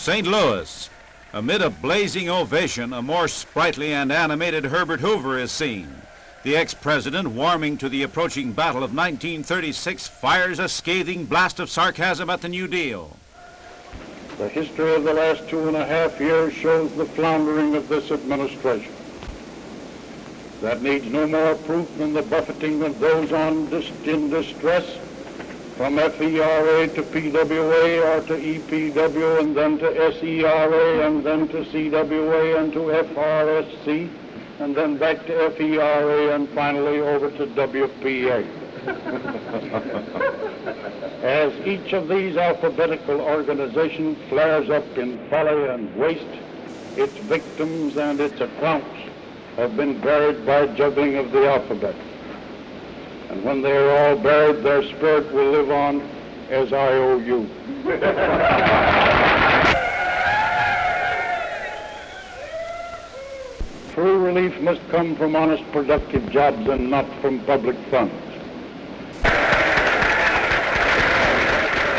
St. Louis. Amid a blazing ovation, a more sprightly and animated Herbert Hoover is seen. The ex-president, warming to the approaching battle of 1936, fires a scathing blast of sarcasm at the New Deal. The history of the last 2.5 years shows the floundering of this administration. That needs no more proof than the buffeting of those in distress, from FERA to PWA or to EPW and then to SERA and then to CWA and to FRSC and then back to FERA and finally over to WPA. As each of these alphabetical organizations flares up in folly and waste, its victims and its accounts have been buried by juggling of the alphabet. And when they are all buried, their spirit will live on as IOU. True relief must come from honest, productive jobs and not from public funds.